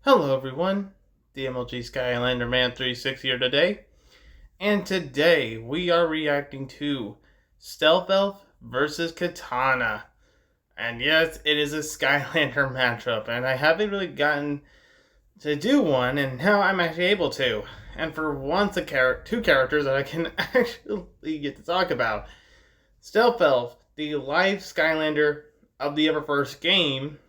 Hello everyone, the MLG Skylander Man 36 here today, and today we are reacting to Stealth Elf versus Kitana. And yes, it is a Skylander matchup, and I haven't really gotten to do one, and now I'm actually able to. And for once, two characters that I can actually get to talk about. Stealth Elf, the live Skylander of the ever first game,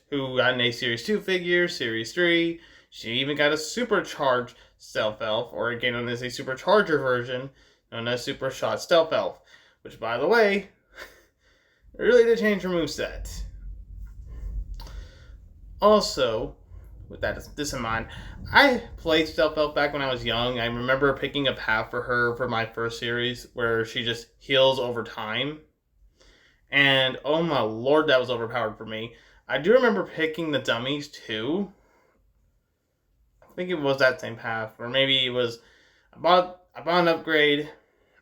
who got an A Series 2 figure, Series 3. She even got a supercharged Stealth Elf, or again known as a supercharger version, known as Super Shot Stealth Elf, which, by the way, really did change her moveset. Also, with this in mind, I played Stealth Elf back when I was young. I remember picking a path for her for my first series, where she just heals over time. And oh my lord, that was overpowered for me. I do remember picking the dummies too. I think it was that same path, or maybe it was I bought an upgrade,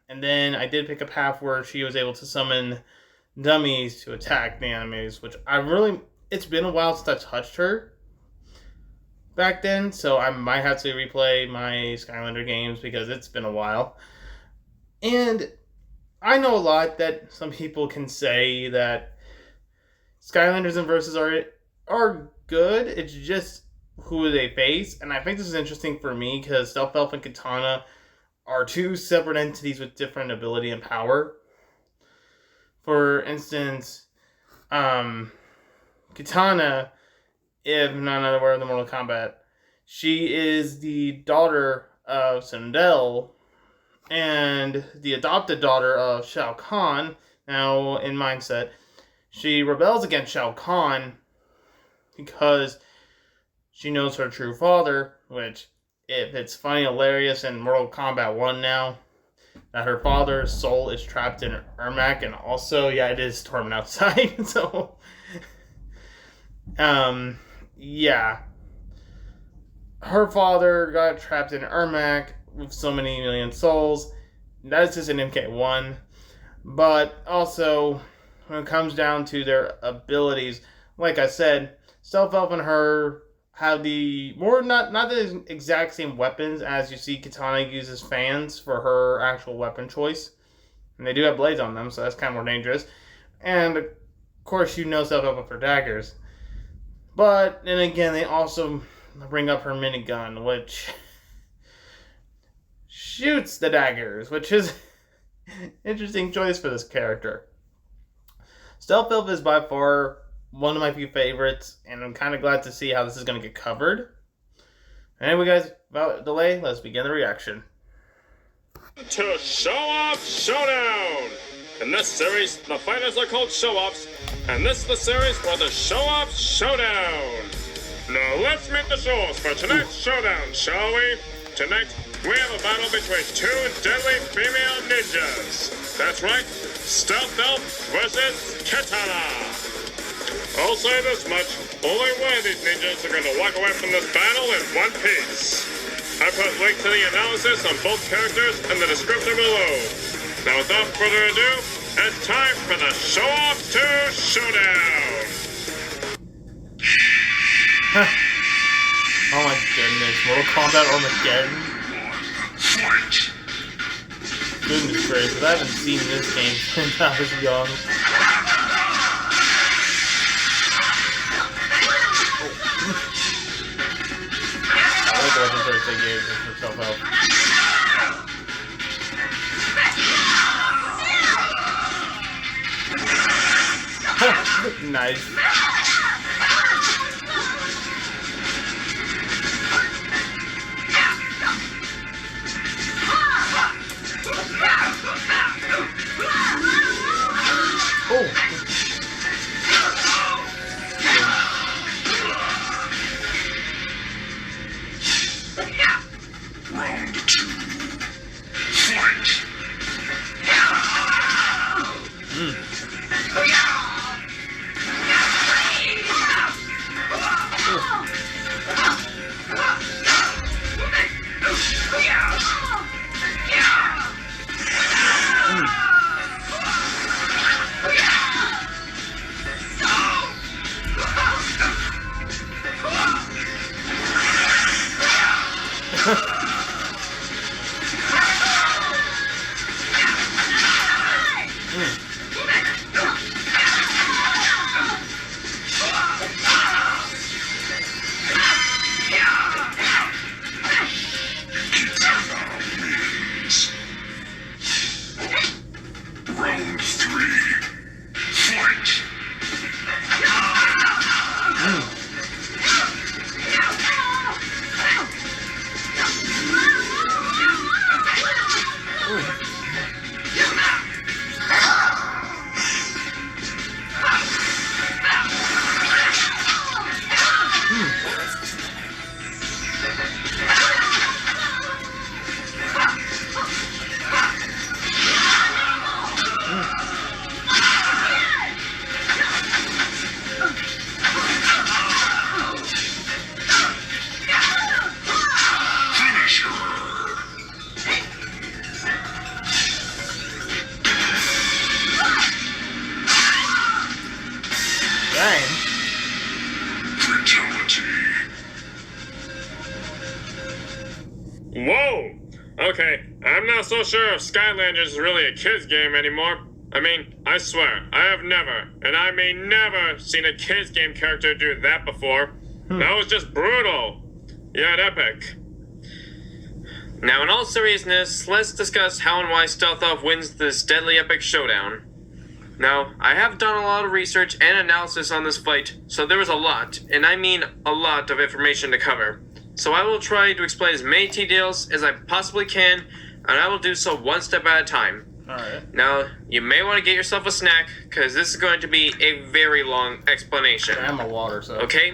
and then I did pick a path where she was able to summon dummies to attack the enemies, which it's been a while since I touched her back then, so I might have to replay my Skylander games because it's been a while. And I know a lot that some people can say that Skylanders and Versus are good. It's just who they face. And I think this is interesting for me because Stealth Elf and Kitana are two separate entities with different ability and power. For instance, Kitana, if not unaware of the Mortal Kombat, she is the daughter of Sindel and the adopted daughter of Shao Kahn. Now, in mindset, she rebels against Shao Kahn because she knows her true father, which, if it's funny, hilarious in Mortal Kombat 1 now, that her father's soul is trapped in Ermac, and also, yeah, it is storming outside, so, yeah. Her father got trapped in Ermac with so many million souls. That's just an MK1. But also, when it comes down to their abilities, like I said, Stealth Elf and her have not the exact same weapons as you see Kitana uses fans for her actual weapon choice. And they do have blades on them, so that's kind of more dangerous. And, of course, Stealth Elf with her daggers. But, then again, they also bring up her minigun, which shoots the daggers, which is an interesting choice for this character. Stealth Elf is by far one of my few favorites, and I'm kind of glad to see how this is going to get covered. Anyway, guys, without delay, let's begin the reaction. To Showoff Showdown! In this series, the fighters are called Showoffs, and this is the series for the Showoff Showdown. Now let's meet the Showoffs for tonight's Showdown, shall we? Tonight, we have a battle between two deadly female ninjas. That's right, Stealth Elf versus Kitana. I'll say this much, only one of these ninjas are going to walk away from this battle in one piece. I put links to the analysis on both characters in the description below. Now without further ado, it's time for the Showoff 2 Showdown! Oh my goodness, Mortal Kombat Armageddon? Goodness gracious, I haven't seen this game since I was young. I like the weapon choice they gave for Stealth Elf. Nice. Oh. Round 2. Fight! Fatality. Whoa! Okay, I'm not so sure if Skylanders is really a kid's game anymore. I mean, I swear, I have never, and I mean never, seen a kid's game character do that before. That was just brutal. Yet epic. Now, in all seriousness, let's discuss how and why Stealth Elf wins this deadly epic showdown. Now, I have done a lot of research and analysis on this fight, so there was a lot, and I mean a lot of information to cover. So I will try to explain as many details as I possibly can, and I will do so one step at a time. Alright. Now, you may want to get yourself a snack, because this is going to be a very long explanation. I'm a water, so. Okay?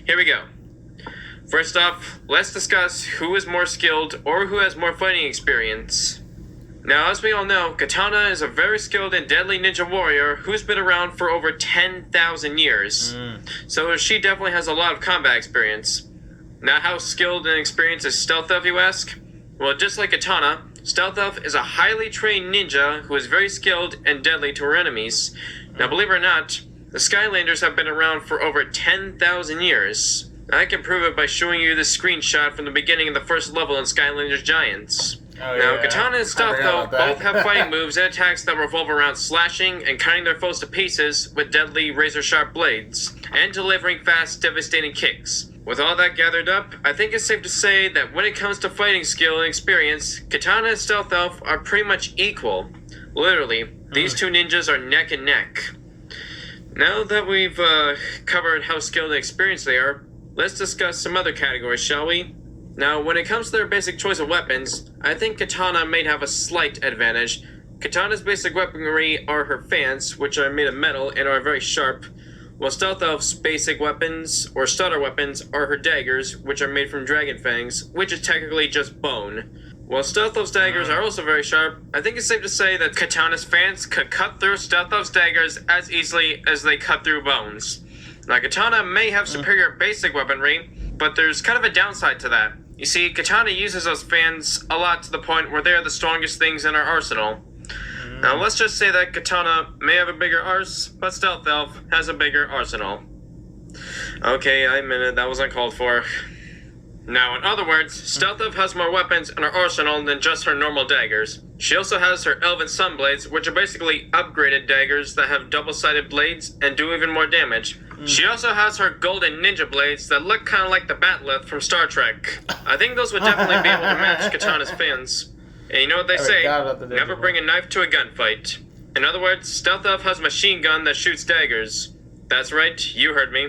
Here we go. First off, let's discuss who is more skilled or who has more fighting experience. Now, as we all know, Kitana is a very skilled and deadly ninja warrior who's been around for over 10,000 years. So she definitely has a lot of combat experience. Now, how skilled and experienced is Stealth Elf, you ask? Well, just like Kitana, Stealth Elf is a highly trained ninja who is very skilled and deadly to her enemies. Now, believe it or not, the Skylanders have been around for over 10,000 years. I can prove it by showing you this screenshot from the beginning of the first level in Skylanders Giants. Oh, Now, yeah. Kitana and Stealth I forgot Elf about that. both have fighting moves and attacks that revolve around slashing and cutting their foes to pieces with deadly razor-sharp blades, and delivering fast, devastating kicks. With all that gathered up, I think it's safe to say that when it comes to fighting skill and experience, Kitana and Stealth Elf are pretty much equal. Literally, these two ninjas are neck and neck. Now that we've covered how skilled and experienced they are, let's discuss some other categories, shall we? Now, when it comes to their basic choice of weapons, I think Kitana may have a slight advantage. Kitana's basic weaponry are her fans, which are made of metal and are very sharp, while Stealth Elf's basic weapons, or starter weapons, are her daggers, which are made from dragon fangs, which is technically just bone. While Stealth Elf's daggers are also very sharp, I think it's safe to say that Kitana's fans could cut through Stealth Elf's daggers as easily as they cut through bones. Now, Kitana may have superior basic weaponry, but there's kind of a downside to that. You see, Kitana uses those fans a lot to the point where they are the strongest things in her arsenal. Now, let's just say that Kitana may have a bigger arse, but Stealth Elf has a bigger arsenal. Okay, I admit it, that was uncalled for. Now, in other words, Stealth Elf has more weapons in her arsenal than just her normal daggers. She also has her Elven Sunblades, which are basically upgraded daggers that have double-sided blades and do even more damage. She also has her Golden Ninja Blades that look kind of like the Batleth from Star Trek. I think those would definitely be able to match Kitana's fins. And you know what they say, never bring a knife to a gunfight. In other words, Stealth Elf has a machine gun that shoots daggers. That's right, you heard me.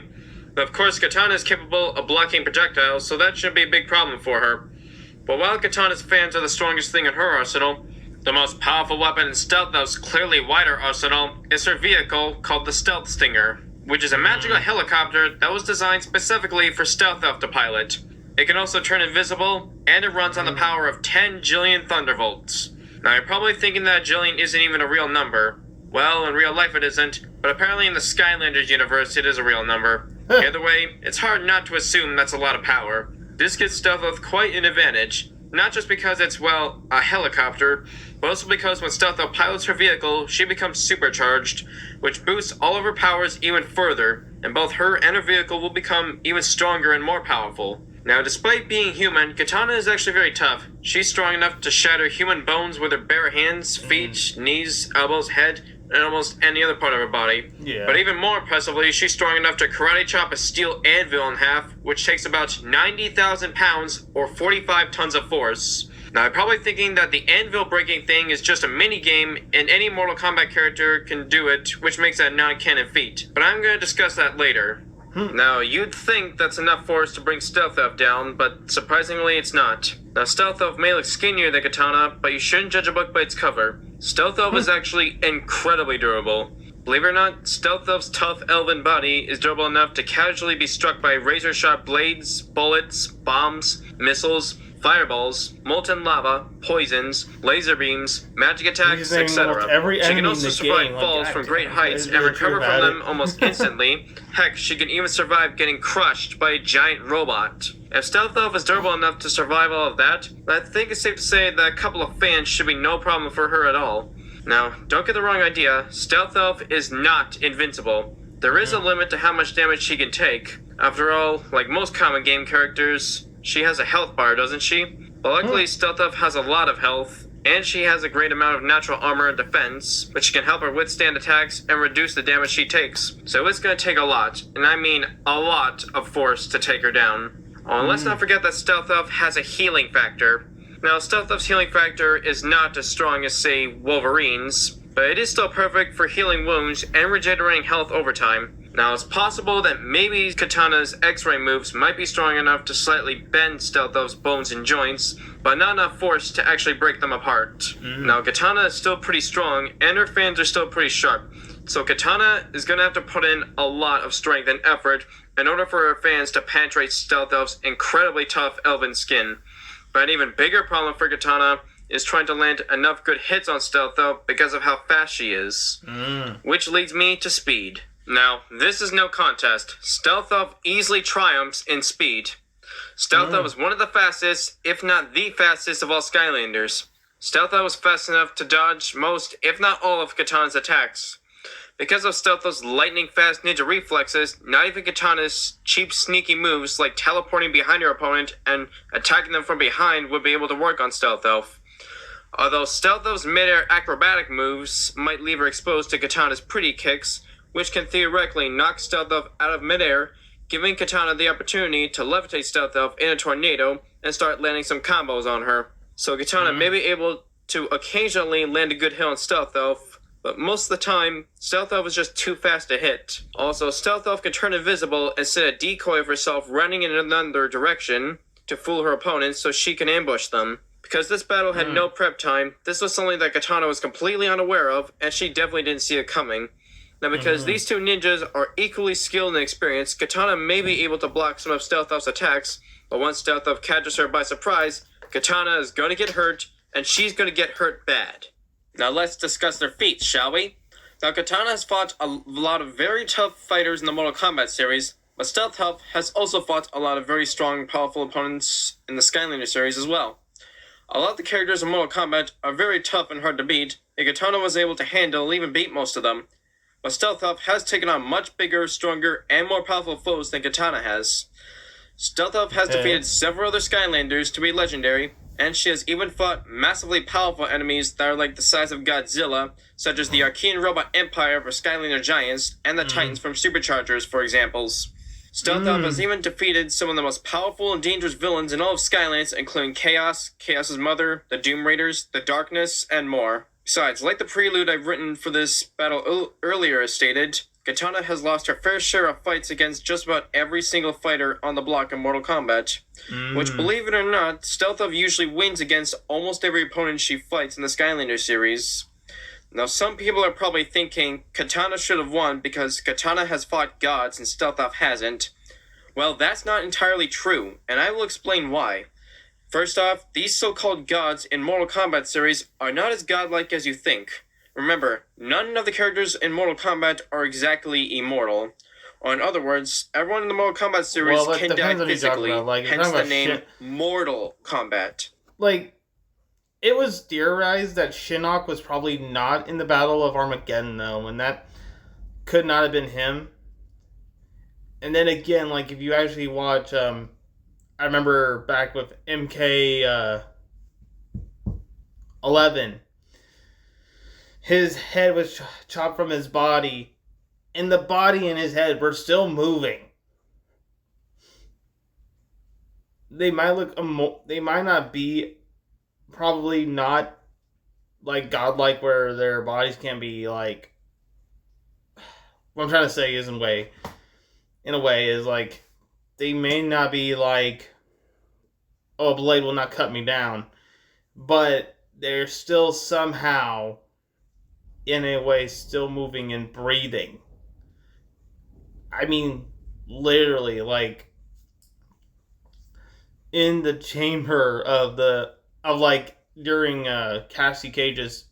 But of course, Kitana is capable of blocking projectiles, so that shouldn't be a big problem for her. But while Kitana's fans are the strongest thing in her arsenal, the most powerful weapon in Stealth Elf's clearly wider arsenal is her vehicle called the Stealth Stinger, which is a magical helicopter that was designed specifically for Stealth Elf to pilot. It can also turn invisible, and it runs on the power of 10 jillion thundervolts. Now, you're probably thinking that jillion isn't even a real number. Well, in real life it isn't, but apparently in the Skylanders universe it is a real number. Either way, it's hard not to assume that's a lot of power. This gives Stealth Elf quite an advantage, not just because it's, well, a helicopter, but also because when Stealth Elf pilots her vehicle, she becomes supercharged, which boosts all of her powers even further, and both her and her vehicle will become even stronger and more powerful. Now, despite being human, Kitana is actually very tough. She's strong enough to shatter human bones with her bare hands, feet, knees, elbows, head, and almost any other part of her body. Yeah. But even more impressively, she's strong enough to karate chop a steel anvil in half, which takes about 90,000 pounds or 45 tons of force. Now, you're probably thinking that the anvil breaking thing is just a mini-game and any Mortal Kombat character can do it, which makes that a non-canon feat. But I'm going to discuss that later. Now, you'd think that's enough force to bring Stealth Elf down, but surprisingly it's not. Now, Stealth Elf may look skinnier than Kitana, but you shouldn't judge a book by its cover. Stealth Elf is actually incredibly durable. Believe it or not, Stealth Elf's tough elven body is durable enough to casually be struck by razor-sharp blades, bullets, bombs, missiles, fireballs, molten lava, poisons, laser beams, magic attacks, etc. She can also survive falls from great heights and recover from them almost instantly. Heck, she can even survive getting crushed by a giant robot. If Stealth Elf is durable enough to survive all of that, I think it's safe to say that a couple of fans should be no problem for her at all. Now, don't get the wrong idea, Stealth Elf is not invincible. There is a limit to how much damage she can take. After all, like most common game characters, she has a health bar, doesn't she? But luckily, Stealth has a lot of health, and she has a great amount of natural armor and defense, which can help her withstand attacks and reduce the damage she takes. So it's going to take a lot, and I mean a lot of force to take her down. Oh, and let's not forget that Stealth has a healing factor. Now, Stealth's healing factor is not as strong as, say, Wolverine's, but it is still perfect for healing wounds and regenerating health over time. Now, it's possible that maybe Kitana's X-ray moves might be strong enough to slightly bend Stealth's bones and joints, but not enough force to actually break them apart. Now, Kitana is still pretty strong, and her fans are still pretty sharp, so Kitana is going to have to put in a lot of strength and effort in order for her fans to penetrate Stealth's incredibly tough elven skin. But an even bigger problem for Kitana is trying to land enough good hits on Stealth because of how fast she is. Which leads me to speed. Now, this is no contest. Stealth easily triumphs in speed. Stealth is one of the fastest, if not the fastest, of all Skylanders. Stealth was fast enough to dodge most, if not all, of Kitana's attacks. Because of Stealth's lightning-fast ninja reflexes, not even Kitana's cheap, sneaky moves like teleporting behind your opponent and attacking them from behind would be able to work on Stealth. Although Stealth's mid-air acrobatic moves might leave her exposed to Kitana's pretty kicks, which can theoretically knock Stealth out of midair, giving Kitana the opportunity to levitate Stealth in a tornado and start landing some combos on her. So Kitana may be able to occasionally land a good hit on Stealth, but most of the time, Stealth is just too fast to hit. Also, Stealth can turn invisible and set a decoy of herself running in another direction to fool her opponents so she can ambush them. Because this battle had no prep time, this was something that Kitana was completely unaware of, and she definitely didn't see it coming. Now, because these two ninjas are equally skilled and experienced, Kitana may be able to block some of Stealth's attacks, but once Stealth catches her by surprise, Kitana is going to get hurt, and she's going to get hurt bad. Now let's discuss their feats, shall we? Now, Kitana has fought a lot of very tough fighters in the Mortal Kombat series, but Stealth has also fought a lot of very strong, powerful opponents in the Skylander series as well. A lot of the characters in Mortal Kombat are very tough and hard to beat, and Kitana was able to handle and even beat most of them. But Stealth has taken on much bigger, stronger, and more powerful foes than Kitana has. Stealth has defeated several other Skylanders to be legendary, and she has even fought massively powerful enemies that are like the size of Godzilla, such as the Archean Robot Empire for Skylander Giants, and the Titans from Superchargers, for examples. Stealth has even defeated some of the most powerful and dangerous villains in all of Skylands, including Chaos, Chaos's mother, the Doom Raiders, the Darkness, and more. Besides, like the prelude I've written for this battle earlier stated, Kitana has lost her fair share of fights against just about every single fighter on the block in Mortal Kombat. Which, believe it or not, Stealth usually wins against almost every opponent she fights in the Skylander series. Now, some people are probably thinking Kitana should have won because Kitana has fought gods and Stealth hasn't. Well, that's not entirely true, and I will explain why. First off, these so-called gods in Mortal Kombat series are not as godlike as you think. Remember, none of the characters in Mortal Kombat are exactly immortal. Or in other words, everyone in the Mortal Kombat series can die physically, hence the name Mortal Kombat. Like, it was theorized that Shinnok was probably not in the Battle of Armageddon, though, and that could not have been him. And then again, like, if you actually watch, I remember back with MK 11, his head was chopped from his body, and the body and his head were still moving. They might they might not be, probably not, like, godlike where their bodies can be, like, what I'm trying to say is in a way, is, like, they may not be like, oh, a blade will not cut me down, but they're still somehow, in a way, still moving and breathing. I mean, literally, like, in the chamber during Cassie Cage's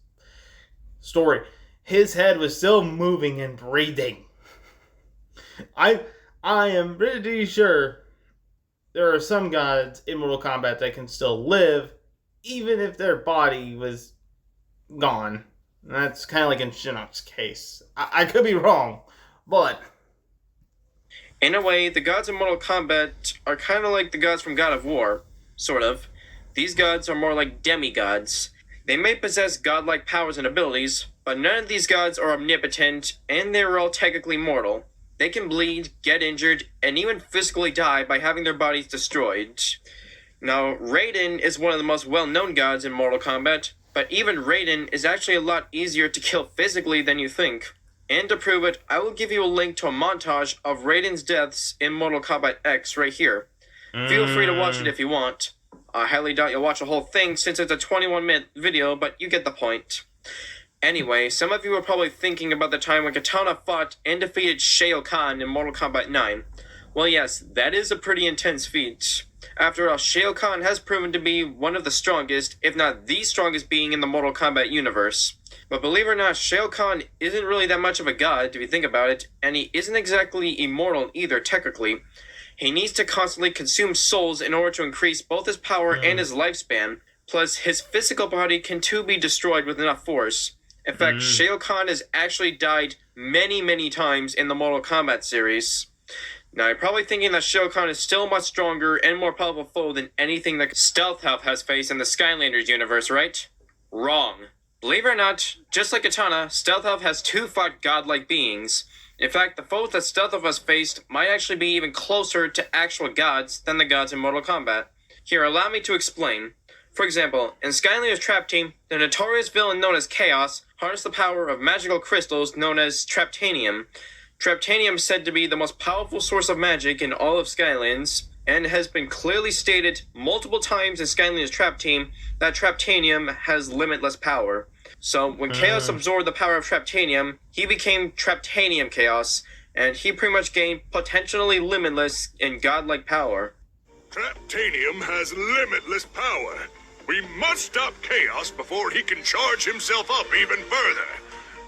story, his head was still moving and breathing. I am pretty sure there are some gods in Mortal Kombat that can still live, even if their body was gone. And that's kind of like in Shinnok's case. I could be wrong, but... In a way, the gods in Mortal Kombat are kind of like the gods from God of War, sort of. These gods are more like demigods. They may possess godlike powers and abilities, but none of these gods are omnipotent, and they're all technically mortal. They can bleed, get injured, and even physically die by having their bodies destroyed. Now, Raiden is one of the most well-known gods in Mortal Kombat, but even Raiden is actually a lot easier to kill physically than you think. And to prove it, I will give you a link to a montage of Raiden's deaths in Mortal Kombat X right here. Feel free to watch it if you want. I highly doubt you'll watch the whole thing since it's a 21-minute video, but you get the point. Anyway, some of you are probably thinking about the time when Kitana fought and defeated Shao Kahn in Mortal Kombat 9. Well, yes, that is a pretty intense feat. After all, Shao Kahn has proven to be one of the strongest, if not the strongest being in the Mortal Kombat universe. But believe it or not, Shao Kahn isn't really that much of a god, if you think about it, and he isn't exactly immortal either, technically. He needs to constantly consume souls in order to increase both his power and his lifespan, plus his physical body can too be destroyed with enough force. In fact, Shao Kahn has actually died many, many times in the Mortal Kombat series. Now, you're probably thinking that Shao Kahn is still a much stronger and more powerful foe than anything that Stealth has faced in the Skylanders universe, right? Wrong. Believe it or not, just like Kitana, Stealth has two fought godlike beings. In fact, the foes that Stealth has faced might actually be even closer to actual gods than the gods in Mortal Kombat. Here, allow me to explain. For example, in Skylanders Trap Team, the notorious villain known as Chaos harnessed the power of magical crystals known as Traptanium. Traptanium is said to be the most powerful source of magic in all of Skylands, and has been clearly stated multiple times in Skylanders Trap Team that Traptanium has limitless power. So, when Chaos absorbed the power of Traptanium, he became Traptanium Chaos, and he pretty much gained potentially limitless and godlike power. Traptanium has limitless power. We must stop Chaos before he can charge himself up even further.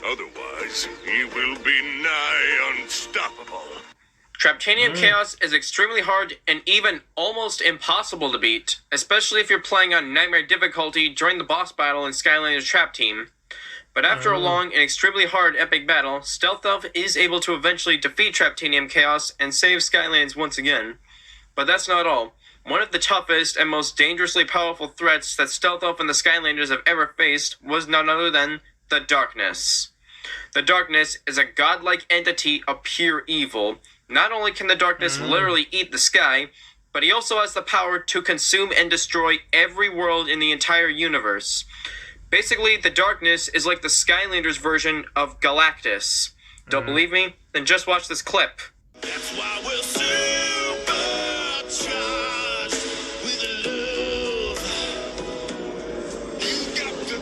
Otherwise, he will be nigh unstoppable. Traptanium Chaos is extremely hard and even almost impossible to beat, especially if you're playing on Nightmare difficulty during the boss battle in Skylanders Trap Team. But after a long and extremely hard epic battle, Stealth is able to eventually defeat Traptanium Chaos and save Skylands once again. But that's not all. One of the toughest and most dangerously powerful threats that Stealth and the Skylanders have ever faced was none other than the Darkness. The Darkness is a godlike entity of pure evil. Not only can the Darkness literally eat the sky, but he also has the power to consume and destroy every world in the entire universe. Basically, the Darkness is like the Skylanders version of Galactus. Don't believe me? Then just watch this clip. That's why we're supercharged with love. You got to...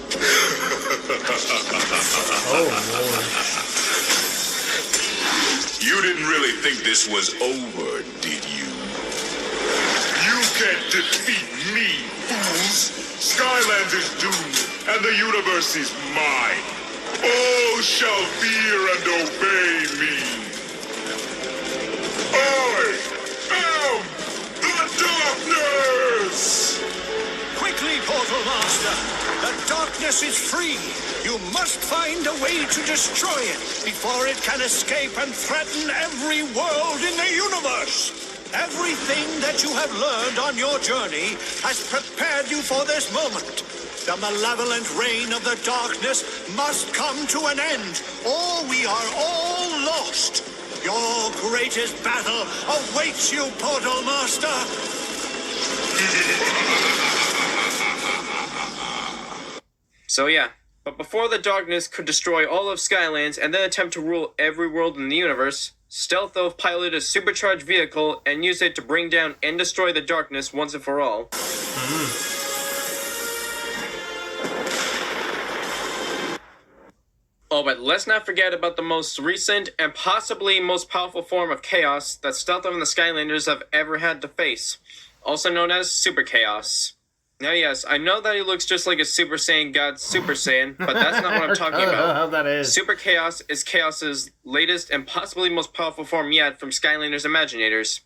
Oh, Lord. You didn't really think this was over, did you? You can't defeat me, fools! Skylands is doomed, and the universe is mine. All shall fear and obey me. I am the Darkness! Quickly, Portal Master! The Darkness is free! You must find a way to destroy it before it can escape and threaten every world in the universe! Everything that you have learned on your journey has prepared you for this moment. The malevolent reign of the Darkness must come to an end, or we are all lost. Your greatest battle awaits you, Portal Master! So yeah, but before the Darkness could destroy all of Skylands and then attempt to rule every world in the universe, Stealth piloted a supercharged vehicle and used it to bring down and destroy the Darkness once and for all. Oh, but let's not forget about the most recent and possibly most powerful form of chaos that Stealth and the Skylanders have ever had to face, also known as Super Chaos. Now yes, I know that he looks just like a Super Saiyan God Super Saiyan, but that's not what I'm talking about. That is. Super Chaos is Chaos's latest and possibly most powerful form yet from Skylanders Imaginators.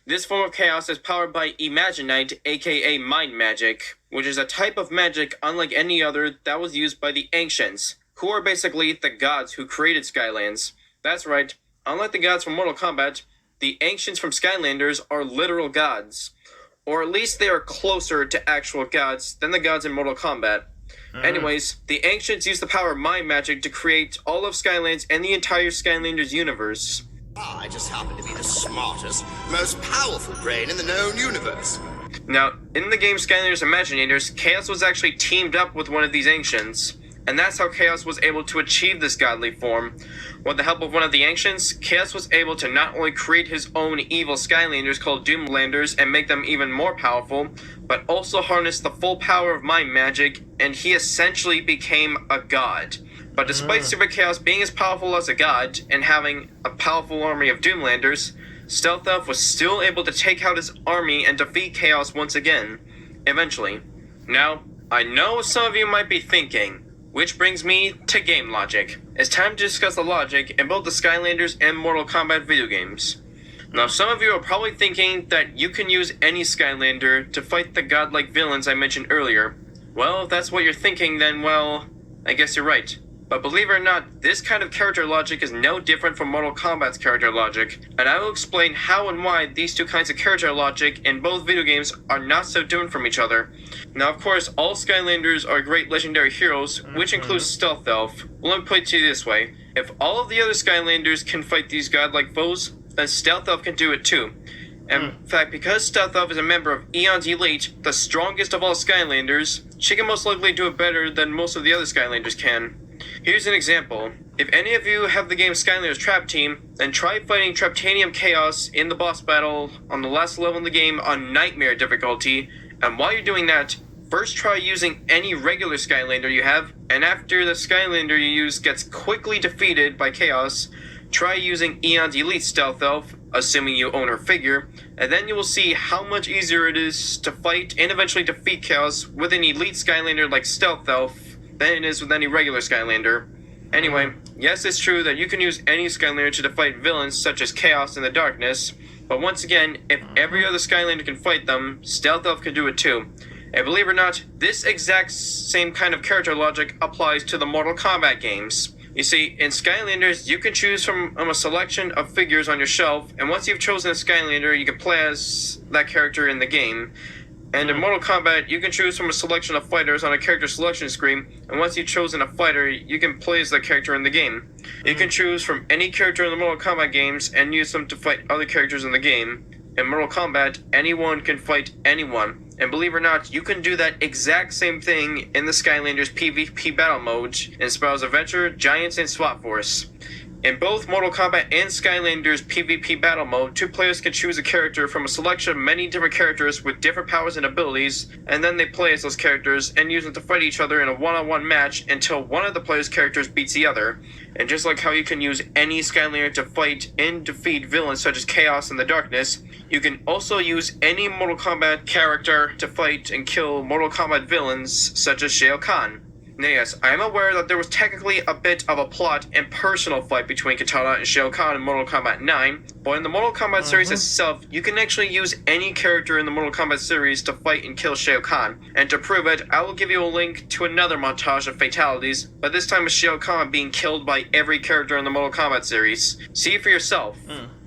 This form of Chaos is powered by Imaginite, aka Mind Magic, which is a type of magic unlike any other that was used by the Ancients, who are basically the gods who created Skylands. That's right, unlike the gods from Mortal Kombat, the ancients from Skylanders are literal gods. Or at least they are closer to actual gods than the gods in Mortal Kombat. Anyways, the ancients used the power of mind magic to create all of Skylands and the entire Skylanders universe. I just happen to be the smartest, most powerful brain in the known universe. Now, in the game Skylanders Imaginators, Chaos was actually teamed up with one of these ancients. And that's how Chaos was able to achieve this godly form. With the help of one of the ancients, Chaos was able to not only create his own evil Skylanders called Doomlanders and make them even more powerful, but also harness the full power of mind magic, and he essentially became a god. But despite Super Chaos being as powerful as a god, and having a powerful army of Doomlanders, Stealth Elf was still able to take out his army and defeat Chaos once again. Eventually. Now, I know some of you might be thinking, which brings me to game logic. It's time to discuss the logic in both the Skylanders and Mortal Kombat video games. Now, some of you are probably thinking that you can use any Skylander to fight the godlike villains I mentioned earlier. Well, if that's what you're thinking, then, well, I guess you're right. But believe it or not, this kind of character logic is no different from Mortal Kombat's character logic, and I will explain how and why these two kinds of character logic in both video games are not so different from each other. Now, of course, all Skylanders are great legendary heroes, which includes Stealth Elf. Well, let me put it to you this way. If all of the other Skylanders can fight these godlike foes, then Stealth Elf can do it too. In fact, because Stealth Elf is a member of Eon's Elite, the strongest of all Skylanders, she can most likely do it better than most of the other Skylanders can. Here's an example. If any of you have the game Skylanders Trap Team, then try fighting Traptanium Chaos in the boss battle on the last level in the game on Nightmare difficulty, and while you're doing that, first try using any regular Skylander you have, and after the Skylander you use gets quickly defeated by Chaos, try using Eon's Elite Stealth Elf, assuming you own her figure, and then you will see how much easier it is to fight and eventually defeat Chaos with an Elite Skylander like Stealth Elf than it is with any regular Skylander. Anyway, yes, it's true that you can use any Skylander to fight villains such as Chaos and the Darkness, but once again, if every other Skylander can fight them, Stealth Elf can do it too. And believe it or not, this exact same kind of character logic applies to the Mortal Kombat games. You see, in Skylanders, you can choose from a selection of figures on your shelf, and once you've chosen a Skylander, you can play as that character in the game. And in Mortal Kombat, you can choose from a selection of fighters on a character selection screen, and once you've chosen a fighter, you can play as that character in the game. You can choose from any character in the Mortal Kombat games and use them to fight other characters in the game. In Mortal Kombat, anyone can fight anyone. And believe it or not, you can do that exact same thing in the Skylanders PvP battle mode in Spiral's Adventure, Giants, and SWAT Force. In both Mortal Kombat and Skylanders PvP battle mode, two players can choose a character from a selection of many different characters with different powers and abilities, and then they play as those characters and use them to fight each other in a one-on-one match until one of the player's characters beats the other. And just like how you can use any Skylander to fight and defeat villains such as Chaos and the Darkness, you can also use any Mortal Kombat character to fight and kill Mortal Kombat villains such as Shao Kahn. Now yes, I am aware that there was technically a bit of a plot and personal fight between Kitana and Shao Kahn in Mortal Kombat 9, but in the Mortal Kombat series itself, you can actually use any character in the Mortal Kombat series to fight and kill Shao Kahn. And to prove it, I will give you a link to another montage of fatalities, but this time with Shao Kahn being killed by every character in the Mortal Kombat series. See for yourself.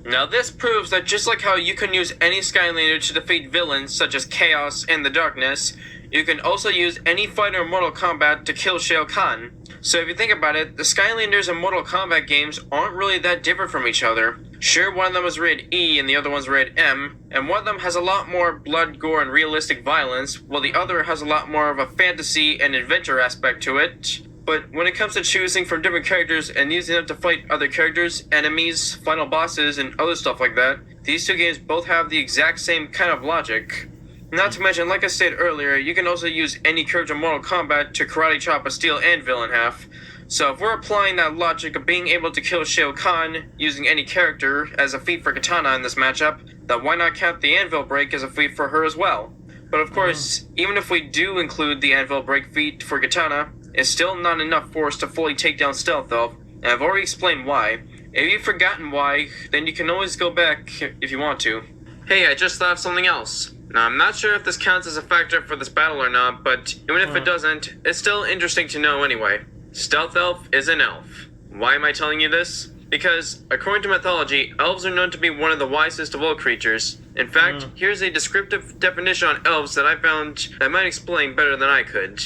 Now this proves that just like how you can use any Skylander to defeat villains such as Chaos and the Darkness, you can also use any fighter in Mortal Kombat to kill Shao Kahn. So if you think about it, the Skylanders in Mortal Kombat games aren't really that different from each other. Sure, one of them is rated E and the other one's rated M, and one of them has a lot more blood, gore, and realistic violence, while the other has a lot more of a fantasy and adventure aspect to it. But when it comes to choosing from different characters and using them to fight other characters, enemies, final bosses, and other stuff like that, these two games both have the exact same kind of logic. Not to mention, like I said earlier, you can also use any character in Mortal Kombat to karate chop a steel anvil in half. So if we're applying that logic of being able to kill Shao Kahn using any character as a feat for Kitana in this matchup, then why not count the anvil break as a feat for her as well? But of course, even if we do include the anvil break feat for Kitana, it's still not enough for us to fully take down Stealth Elf, and I've already explained why. If you've forgotten why, then you can always go back if you want to. Hey, I just thought of something else. Now, I'm not sure if this counts as a factor for this battle or not, but even if it doesn't, it's still interesting to know anyway. Stealth Elf is an elf. Why am I telling you this? Because, according to mythology, elves are known to be one of the wisest of all creatures. In fact, here's a descriptive definition on elves that I found that might explain better than I could.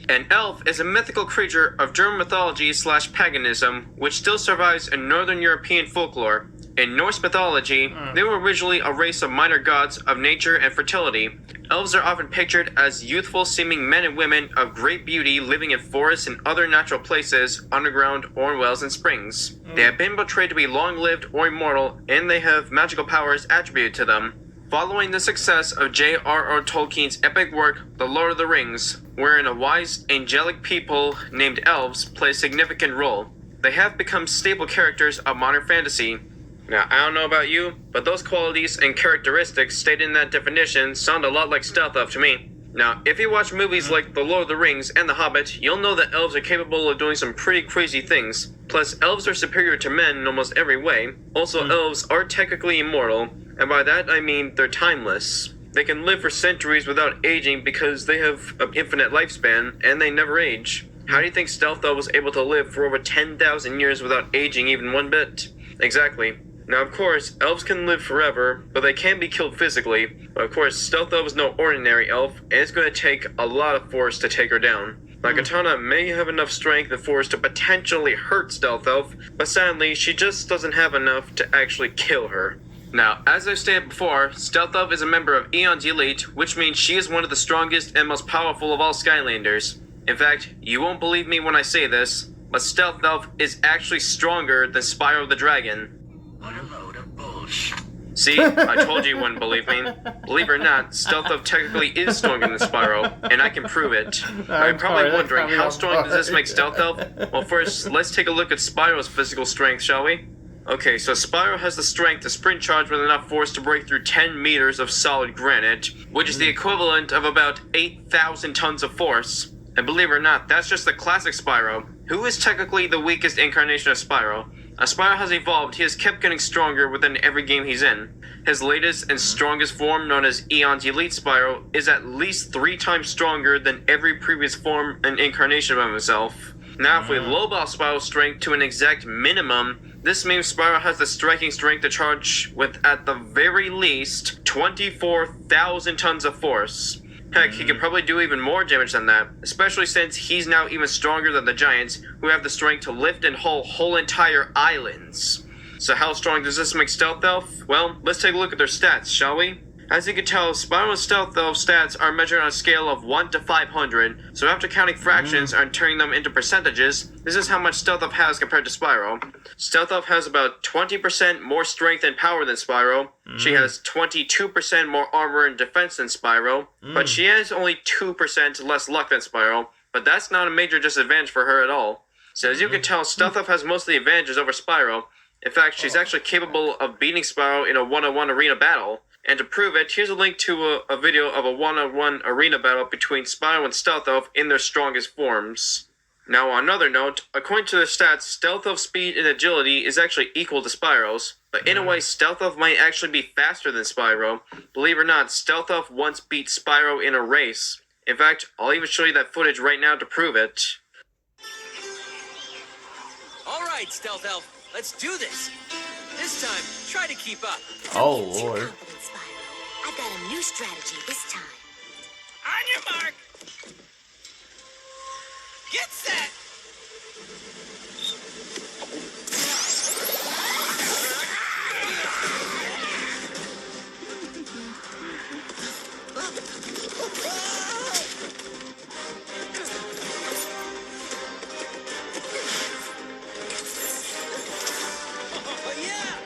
An elf is a mythical creature of German mythology / paganism, which still survives in Northern European folklore. In Norse mythology, they were originally a race of minor gods of nature and fertility. Elves are often pictured as youthful-seeming men and women of great beauty living in forests and other natural places, underground, or in wells and springs. They have been portrayed to be long-lived or immortal, and they have magical powers attributed to them. Following the success of J.R.R. Tolkien's epic work, The Lord of the Rings, wherein a wise, angelic people named elves play a significant role, they have become staple characters of modern fantasy. Now, I don't know about you, but those qualities and characteristics stated in that definition sound a lot like Stealth Elf to me. Now, if you watch movies like The Lord of the Rings and The Hobbit, you'll know that elves are capable of doing some pretty crazy things. Plus, elves are superior to men in almost every way. Also, elves are technically immortal, and by that I mean they're timeless. They can live for centuries without aging because they have an infinite lifespan, and they never age. How do you think Stealth Elf was able to live for over 10,000 years without aging even one bit? Exactly. Now, of course, elves can live forever, but they can be killed physically. But of course, Stealth Elf is no ordinary elf, and it's going to take a lot of force to take her down. Now, Kitana may have enough strength and force to potentially hurt Stealth Elf, but sadly, she just doesn't have enough to actually kill her. Now, as I've stated before, Stealth Elf is a member of Aeon's Elite, which means she is one of the strongest and most powerful of all Skylanders. In fact, you won't believe me when I say this, but Stealth Elf is actually stronger than Spyro the Dragon. What a load of bullshit. See, I told you wouldn't believe me. Believe it or not, Stealth Elf technically is stronger than Spyro, and I can prove it. I'm probably wondering, how strong does this make Stealth Elf? Well, first, let's take a look at Spyro's physical strength, shall we? Okay, so Spyro has the strength to sprint charge with enough force to break through 10 meters of solid granite, which is the equivalent of about 8,000 tons of force. And believe it or not, that's just the classic Spyro, who is technically the weakest incarnation of Spyro. As Spyro has evolved, he has kept getting stronger within every game he's in. His latest and strongest form, known as Aeon's Elite Spyro, is at least 3 times stronger than every previous form and incarnation of himself. Now, if we lowball Spyro's strength to an exact minimum, this means Spyro has the striking strength to charge with, at the very least, 24,000 tons of force. Heck, he could probably do even more damage than that, especially since he's now even stronger than the giants, who have the strength to lift and haul whole entire islands. So how strong does this make Stealth Elf? Well, let's take a look at their stats, shall we? As you can tell, Spyro and Stealth Elf stats are measured on a scale of 1 to 500, so after counting fractions and turning them into percentages, this is how much Stealth Elf has compared to Spyro. Stealth Elf has about 20% more strength and power than Spyro. She has 22% more armor and defense than Spyro, but she has only 2% less luck than Spyro, but that's not a major disadvantage for her at all. So as you can tell, Stealth Elf has most of the advantages over Spyro. In fact, she's actually capable of beating Spyro in a one-on-one arena battle. And to prove it, here's a link to a video of a one-on-one arena battle between Spyro and Stealth Elf in their strongest forms. Now, on another note, according to their stats, Stealth Elf's speed and agility is actually equal to Spyro's. But in a way, Stealth Elf might actually be faster than Spyro. Believe it or not, Stealth Elf once beat Spyro in a race. In fact, I'll even show you that footage right now to prove it. All right, Stealth Elf, let's do this. This time, try to keep up. Oh, Don't get too Lord. confident, Spyro. I've got a new strategy this time. On your mark. Get set. Oh, yeah.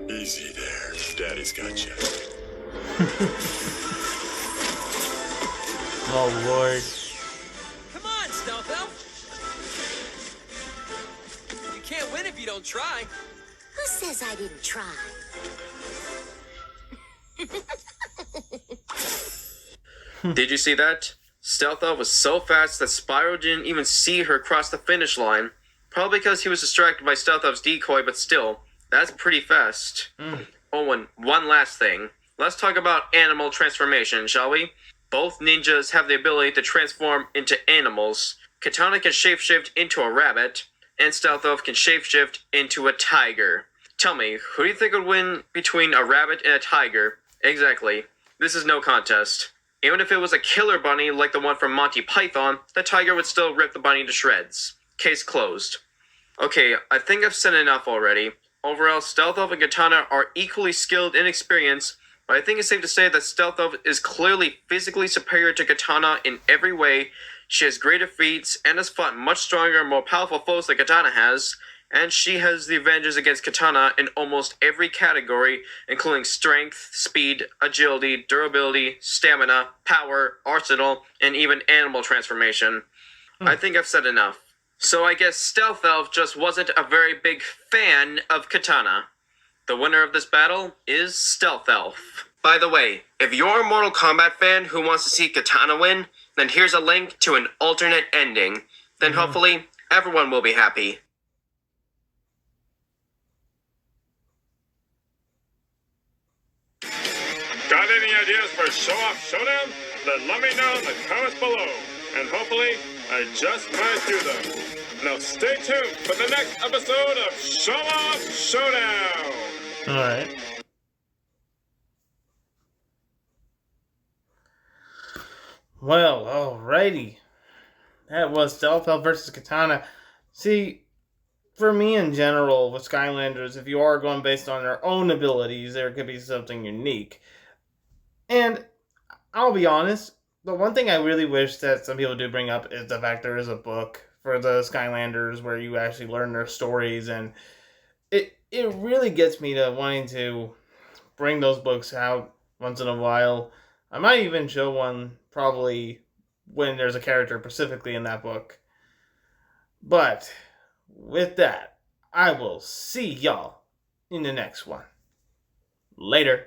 Easy there. Daddy's got you. Oh, Lord. Come on, Stealth Elf. You can't win if you don't try. Who says I didn't try? Did you see that? Stealth Elf was so fast that Spyro didn't even see her cross the finish line. Probably because he was distracted by Stealth Elf's decoy, but still, that's pretty fast. Oh, and one last thing. let's talk about animal transformation, shall we? Both ninjas have the ability to transform into animals. Kitana can shapeshift into a rabbit, and Stealth Elf can shapeshift into a tiger. Tell me, who do you think would win between a rabbit and a tiger? Exactly. This is no contest. Even if it was a killer bunny like the one from Monty Python, the tiger would still rip the bunny to shreds. Case closed. Okay, I think I've said enough already. Overall, Stealth Elf and Kitana are equally skilled and experienced, but I think it's safe to say that Stealth Elf is clearly physically superior to Kitana in every way. She has greater feats and has fought much stronger and more powerful foes than Kitana has, and she has the advantages against Kitana in almost every category, including strength, speed, agility, durability, stamina, power, arsenal, and even animal transformation. I think I've said enough. So I guess Stealth Elf just wasn't a very big fan of Kitana. The winner of this battle is Stealth Elf. By the way, if you're a Mortal Kombat fan who wants to see Kitana win, then here's a link to an alternate ending. Then hopefully, everyone will be happy. Got any ideas for Showoff Showdown? Then let me know in the comments below. And hopefully, I just might do them. Now stay tuned for the next episode of Showoff Showdown! Alright. Well, alrighty. That was Stealth Elf versus Kitana. See, for me in general, with Skylanders, if you are going based on their own abilities, there could be something unique. And I'll be honest, the one thing I really wish that some people do bring up is the fact there is a book for the Skylanders where you actually learn their stories, and it really gets me to wanting to bring those books out once in a while. I might even show one probably when there's a character specifically in that book. But with that, I will see y'all in the next one. Later.